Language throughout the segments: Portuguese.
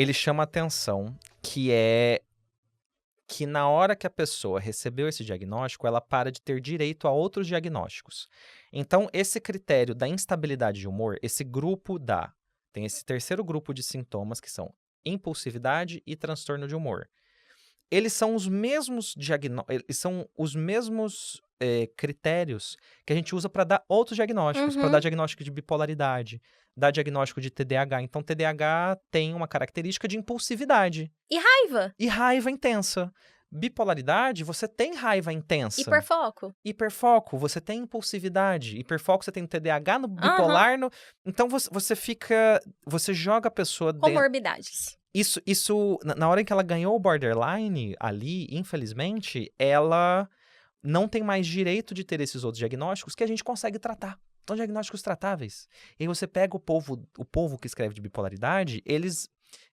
ele chama atenção que na hora que a pessoa recebeu esse diagnóstico, ela para de ter direito a outros diagnósticos. Então, esse critério da instabilidade de humor, tem esse terceiro grupo de sintomas que são impulsividade e transtorno de humor. Eles são os mesmos critérios que a gente usa para dar outros diagnósticos, para dar diagnóstico de bipolaridade, dar diagnóstico de TDAH. Então, TDAH tem uma característica de impulsividade. E raiva. E raiva intensa. Bipolaridade, você tem raiva intensa. Hiperfoco. Hiperfoco, você tem impulsividade. Hiperfoco, você tem TDAH no bipolar. Então, você joga a pessoa dentro... Comorbidades. Isso, na hora em que ela ganhou o borderline ali, infelizmente, ela não tem mais direito de ter esses outros diagnósticos que a gente consegue tratar. São diagnósticos tratáveis. E aí você pega o povo que escreve de bipolaridade, eles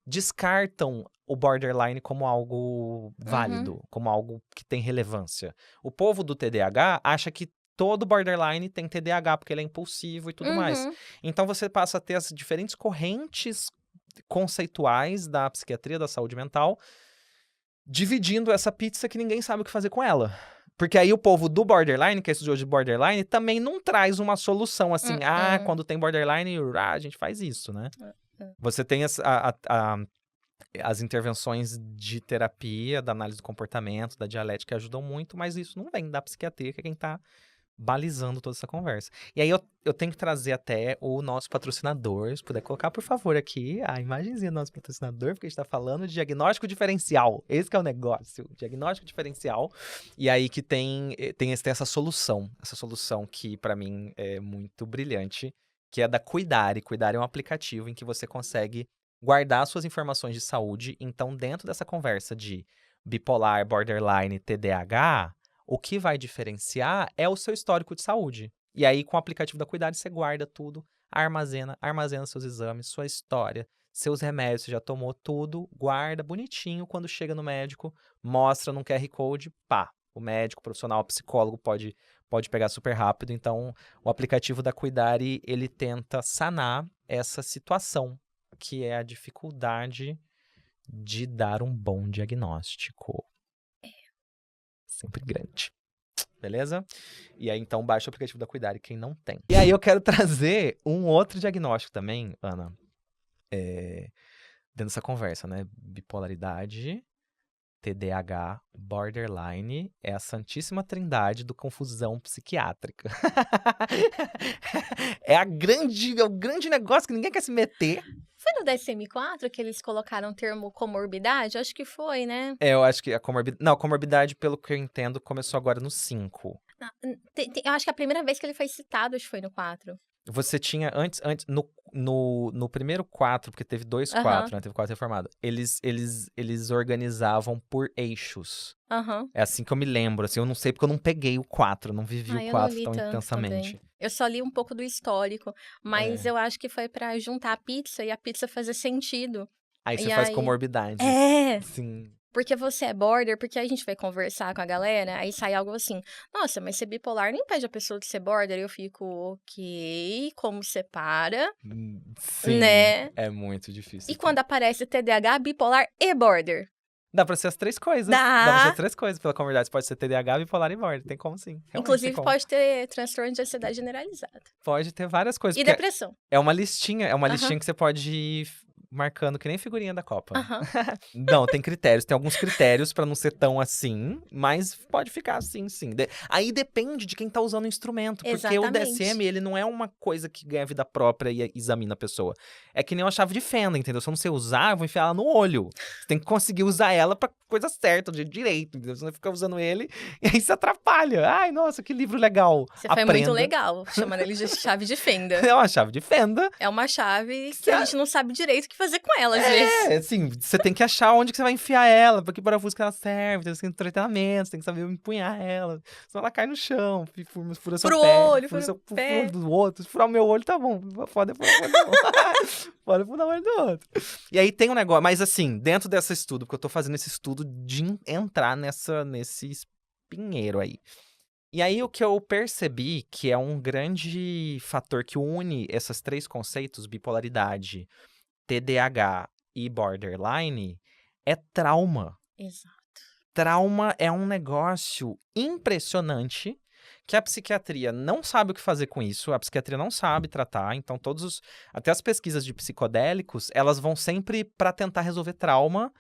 descartam o borderline como algo válido, como algo que tem relevância. O povo do TDAH acha que todo borderline tem TDAH, porque ele é impulsivo e tudo mais. Então você passa a ter as diferentes correntes conceituais da psiquiatria da saúde mental, dividindo essa pizza que ninguém sabe o que fazer com ela. Porque aí o povo do borderline, que é estudioso de borderline, também não traz uma solução assim, quando tem borderline, a gente faz isso, né? Você tem as intervenções de terapia, da análise do comportamento, da dialética, que ajudam muito, mas isso não vem da psiquiatria, que é quem tá balizando toda essa conversa. E aí eu tenho que trazer até o nosso patrocinador, se puder colocar, por favor, aqui a imagenzinha do nosso patrocinador, porque a gente tá falando de diagnóstico diferencial. Esse que é o negócio, diagnóstico diferencial. E aí que tem essa solução que pra mim é muito brilhante, que é da Cuidare. Cuidare é um aplicativo em que você consegue guardar suas informações de saúde. Então, dentro dessa conversa de bipolar, borderline, TDAH, o que vai diferenciar é o seu histórico de saúde. E aí, com o aplicativo da Cuidare, você guarda tudo, armazena seus exames, sua história, seus remédios, você já tomou tudo, guarda bonitinho. Quando chega no médico, mostra num QR Code, pá, o médico, o profissional, o psicólogo pode pegar super rápido. Então, o aplicativo da Cuidare, ele tenta sanar essa situação, que é a dificuldade de dar um bom diagnóstico. Sempre grande. Beleza? E aí, então, baixa o aplicativo da Cuidare, quem não tem. E aí, eu quero trazer um outro diagnóstico também, Ana, dentro dessa conversa, né? Bipolaridade, TDAH, borderline, é a santíssima trindade do confusão psiquiátrica. É o grande negócio que ninguém quer se meter. Foi no DSM-4 que eles colocaram o termo comorbidade? Acho que foi, né? Eu acho que a comorbidade, pelo que eu entendo, começou agora no 5. Eu acho que a primeira vez que ele foi citado, acho que foi no 4. Você tinha antes no primeiro 4, porque teve 2 4, né? Teve 4 reformado. Eles organizavam por eixos. É assim que eu me lembro, assim, eu não sei porque eu não peguei o 4, não vivi o 4 tão intensamente. Também. Eu só li um pouco do histórico, mas eu acho que foi pra juntar a pizza e a pizza fazer sentido. Aí você faz comorbidade. Sim. Porque você é border, porque a gente vai conversar com a galera, aí sai algo assim, nossa, mas ser bipolar não impede a pessoa de ser border. Eu fico, ok, como separa? Sim, né? É muito difícil. E quando aparece TDAH, bipolar e border? Dá pra ser as 3 coisas. Dá pra ser as 3 coisas pela comorbidade. Você pode ser TDAH, bipolar e border. Tem como sim. Inclusive, pode ter transtorno de ansiedade generalizada. Pode ter várias coisas. E depressão. É uma listinha que você pode ir marcando que nem figurinha da Copa. Não, tem critérios. Tem alguns critérios pra não ser tão assim, mas pode ficar assim, sim. Aí depende de quem tá usando o instrumento. Porque o DSM, ele não é uma coisa que ganha vida própria e examina a pessoa. É que nem uma chave de fenda, entendeu? Se eu não sei usar, eu vou enfiar ela no olho. Você tem que conseguir usar ela pra coisa certa, de direito, entendeu? Você não fica usando ele e aí se atrapalha. Ai, nossa, que livro legal. Você foi muito legal, chamando ele de chave de fenda. É uma chave de fenda. É uma chave que a gente não sabe direito o que fazer com ela, às vezes. Assim, você tem que achar onde que você vai enfiar ela, pra que parafuso que ela serve, tem que ter treinamento, você tem que saber empunhar ela, senão ela cai no chão, fura seu pé. Olho, fura o pé. Do outro, se furar o meu olho, tá bom, pode furar o olho do outro. E aí tem um negócio, mas assim, dentro desse estudo, porque eu tô fazendo esse estudo de entrar nesse espinheiro aí. E aí o que eu percebi que é um grande fator que une esses 3 conceitos, bipolaridade, TDAH e borderline é trauma. Exato. Trauma é um negócio impressionante que a psiquiatria não sabe o que fazer com isso, a psiquiatria não sabe tratar, então até as pesquisas de psicodélicos, elas vão sempre para tentar resolver trauma,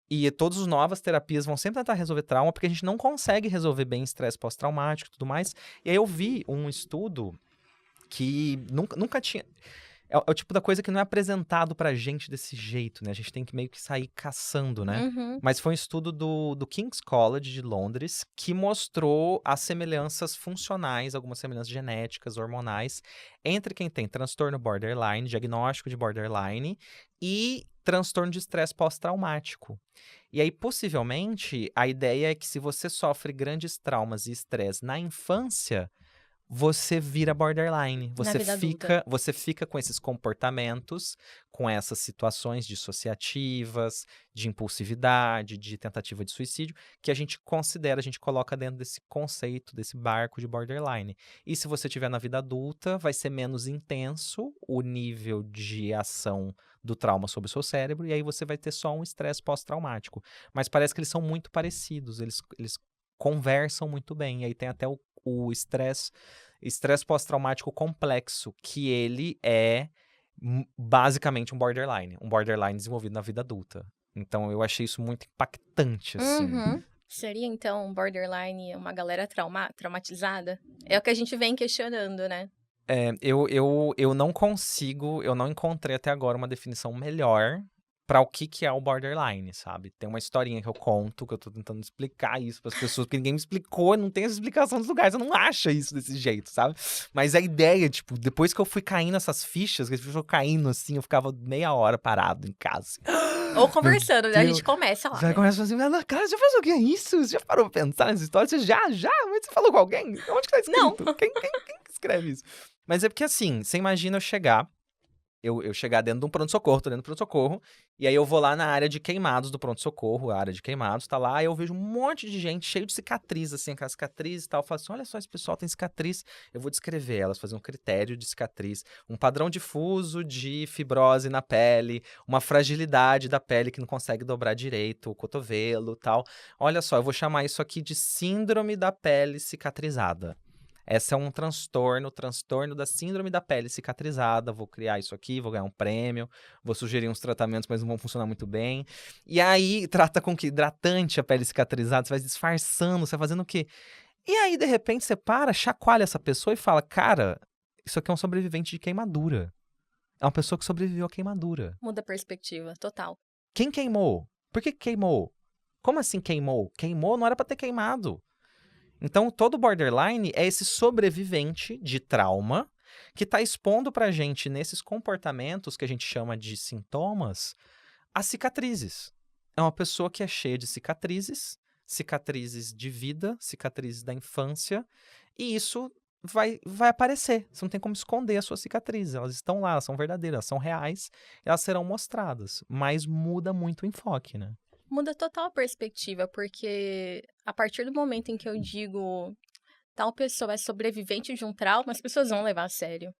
e todas as novas terapias vão sempre tentar resolver trauma, porque a gente não consegue resolver bem estresse pós-traumático e tudo mais. E aí eu vi um estudo que nunca tinha... É o tipo da coisa que não é apresentado pra gente desse jeito, né? A gente tem que meio que sair caçando, né? Uhum. Mas foi um estudo do King's College de Londres que mostrou as semelhanças funcionais, algumas semelhanças genéticas, hormonais, entre quem tem transtorno borderline, diagnóstico de borderline e transtorno de estresse pós-traumático. E aí, possivelmente, a ideia é que se você sofre grandes traumas e estresse na infância, você vira borderline. Na vida adulta. Você fica com esses comportamentos, com essas situações dissociativas, de impulsividade, de tentativa de suicídio, que a gente considera, a gente coloca dentro desse conceito, desse barco de borderline. E se você tiver na vida adulta, vai ser menos intenso o nível de ação do trauma sobre o seu cérebro, e aí você vai ter só um estresse pós-traumático. Mas parece que eles são muito parecidos, eles conversam muito bem, e aí tem até o estresse pós-traumático complexo, que ele é basicamente um borderline desenvolvido na vida adulta. Então eu achei isso muito impactante, assim. Uhum. Seria, então, um borderline uma galera traumatizada? É o que a gente vem questionando, né? Eu não consigo, eu não encontrei até agora uma definição melhor pra o que é o borderline, sabe? Tem uma historinha que eu conto, que eu tô tentando explicar isso pras pessoas, porque ninguém me explicou, não tem essa explicação dos lugares, você não acha isso desse jeito, sabe? Mas a ideia, tipo, depois que eu fui caindo essas fichas, que as fichas foram caindo assim, eu ficava meia hora parado em casa. Assim. Ou conversando, né? A Deus. gente começa lá, Já né? começa assim, cara, você já faz o que é isso? Você já parou pra pensar nessa história? Você já? Mas você falou com alguém? Onde que tá escrito? Não. Quem escreve isso? Mas é porque assim, você imagina eu chegar dentro de um pronto-socorro, tô dentro do pronto-socorro, e aí eu vou lá na área de queimados do pronto-socorro, a área de queimados, tá lá, e eu vejo um monte de gente cheio de cicatriz, assim, aquelas cicatrizes e tal, eu falo assim, olha só, esse pessoal tem cicatriz, eu vou descrever elas, fazer um critério de cicatriz, um padrão difuso de fibrose na pele, uma fragilidade da pele que não consegue dobrar direito, o cotovelo e tal, olha só, eu vou chamar isso aqui de síndrome da pele cicatrizada. Esse é um transtorno da síndrome da pele cicatrizada. Vou criar isso aqui, vou ganhar um prêmio, vou sugerir uns tratamentos, mas não vão funcionar muito bem. E aí, trata com que hidratante a pele cicatrizada, você vai disfarçando, você vai fazendo o quê? E aí, de repente, você para, chacoalha essa pessoa e fala, cara, isso aqui é um sobrevivente de queimadura. É uma pessoa que sobreviveu à queimadura. Muda a perspectiva, total. Quem queimou? Por que queimou? Como assim queimou? Queimou não era pra ter queimado. Então, todo borderline é esse sobrevivente de trauma que está expondo pra gente, nesses comportamentos que a gente chama de sintomas, as cicatrizes. É uma pessoa que é cheia de cicatrizes de vida, cicatrizes da infância, e isso vai aparecer. Você não tem como esconder as suas cicatrizes. Elas estão lá, elas são verdadeiras, elas são reais, elas serão mostradas. Mas muda muito o enfoque, né? Muda total a perspectiva, porque a partir do momento em que eu digo tal pessoa é sobrevivente de um trauma, as pessoas vão levar a sério.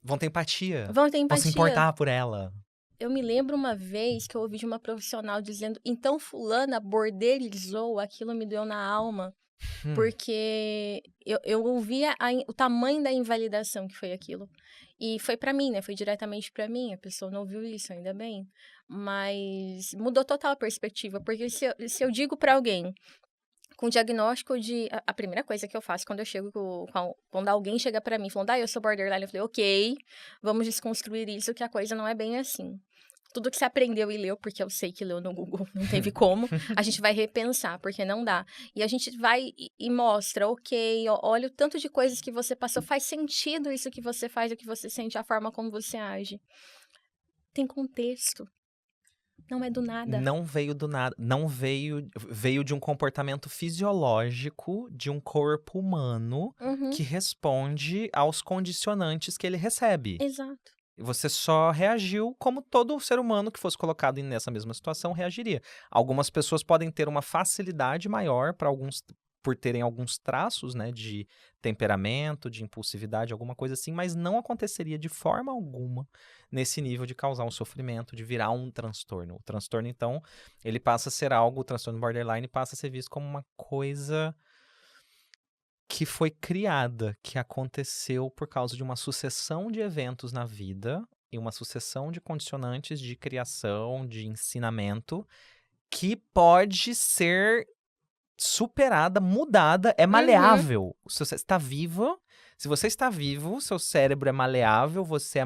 Vão ter empatia. Vão ter Vão se empatia. importar por ela. Eu me lembro uma vez que eu ouvi de uma profissional dizendo, então fulana borderizou, aquilo me doeu na alma. Porque eu ouvia o tamanho da invalidação que foi aquilo. E foi pra mim, né? Foi diretamente pra mim. A pessoa não ouviu isso, ainda bem. Mas mudou total a perspectiva. Porque se eu digo pra alguém com diagnóstico de... A primeira coisa que eu faço quando eu chego... Quando alguém chega pra mim falando, eu sou borderline, eu falei, ok, vamos desconstruir isso, que a coisa não é bem assim. Tudo que você aprendeu e leu, porque eu sei que leu no Google, não teve como, a gente vai repensar, porque não dá. E a gente vai e mostra, ok, olha o tanto de coisas que você passou, faz sentido isso que você faz, o que você sente, a forma como você age. Tem contexto. Não é do nada. Não veio do nada. Não veio de um comportamento fisiológico de um corpo humano que responde aos condicionantes que ele recebe. Exato. Você só reagiu como todo ser humano que fosse colocado nessa mesma situação reagiria. Algumas pessoas podem ter uma facilidade maior para alguns por terem alguns traços, né, de temperamento, de impulsividade, alguma coisa assim, mas não aconteceria de forma alguma nesse nível de causar um sofrimento, de virar um transtorno. O transtorno, então, ele passa a ser algo, o transtorno borderline passa a ser visto como uma coisa que foi criada, que aconteceu por causa de uma sucessão de eventos na vida e uma sucessão de condicionantes de criação, de ensinamento, que pode ser superada, mudada, é maleável. Se você está viva, se você está vivo, seu cérebro é maleável, você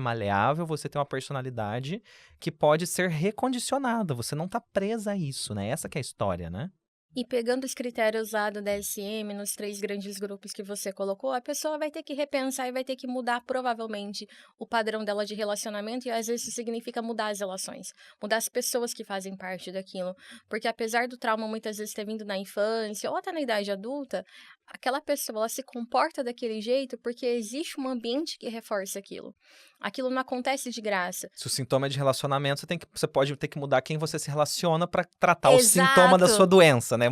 tem uma personalidade que pode ser recondicionada. Você não está presa a isso, né? Essa que é a história, né? E pegando os critérios lá do DSM, nos 3 grandes grupos que você colocou, a pessoa vai ter que repensar e vai ter que mudar, provavelmente, o padrão dela de relacionamento, e às vezes isso significa mudar as relações, mudar as pessoas que fazem parte daquilo. Porque apesar do trauma muitas vezes ter vindo na infância ou até na idade adulta, aquela pessoa ela se comporta daquele jeito porque existe um ambiente que reforça aquilo. Aquilo não acontece de graça. Se o sintoma é de relacionamento, você pode ter que mudar quem você se relaciona pra tratar o sintoma da sua doença, né?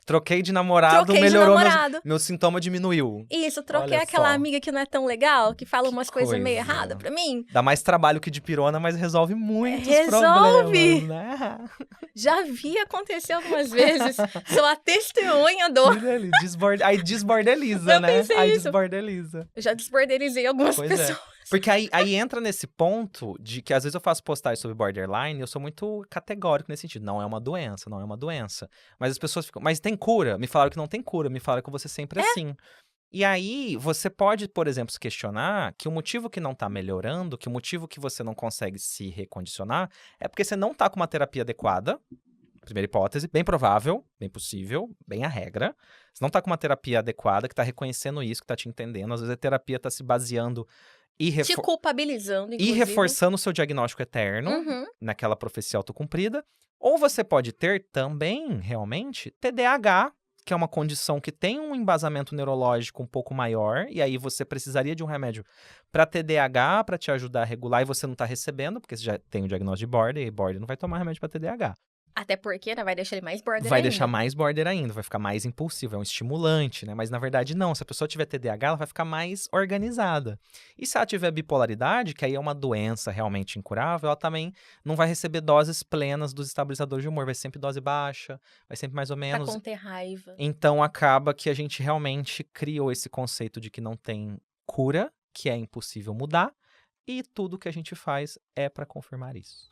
Troquei de namorado, melhorou, meu sintoma diminuiu. Isso, troquei aquela amiga que não é tão legal, que fala umas coisas meio erradas pra mim. Dá mais trabalho que dipirona, mas resolve muitos problemas, né? Já vi acontecer algumas vezes. Sou a testemunha do... Aí desbordeliza, né? Aí desbordeliza. Eu já desbordelizei algumas pessoas. Porque aí entra nesse ponto de que às vezes eu faço postagens sobre borderline e eu sou muito categórico nesse sentido. Não é uma doença, não é uma doença. Mas as pessoas ficam, mas tem cura? Me falaram que não tem cura, me falaram que você sempre é assim. E aí você pode, por exemplo, se questionar que o motivo que não tá melhorando, que o motivo que você não consegue se recondicionar é porque você não tá com uma terapia adequada. Primeira hipótese, bem provável, bem possível, bem a regra. Você não tá com uma terapia adequada, que tá reconhecendo isso, que tá te entendendo. Às vezes a terapia tá se baseando te culpabilizando, inclusive. E reforçando o seu diagnóstico eterno, naquela profecia autocumprida. Ou você pode ter também, realmente, TDAH, que é uma condição que tem um embasamento neurológico um pouco maior, e aí você precisaria de um remédio para TDAH, para te ajudar a regular, e você não tá recebendo, porque você já tem o diagnóstico de border, e border não vai tomar remédio para TDAH. Até porque, né, vai deixar ele mais border Vai ainda. deixar mais border ainda, vai ficar mais impulsivo, é um estimulante, né? Mas na verdade não, se a pessoa tiver TDAH, ela vai ficar mais organizada. E se ela tiver bipolaridade, que aí é uma doença realmente incurável, ela também não vai receber doses plenas dos estabilizadores de humor, vai sempre dose baixa, vai sempre mais ou menos. Pra conter raiva. Então acaba que a gente realmente criou esse conceito de que não tem cura, que é impossível mudar, e tudo que a gente faz é para confirmar isso.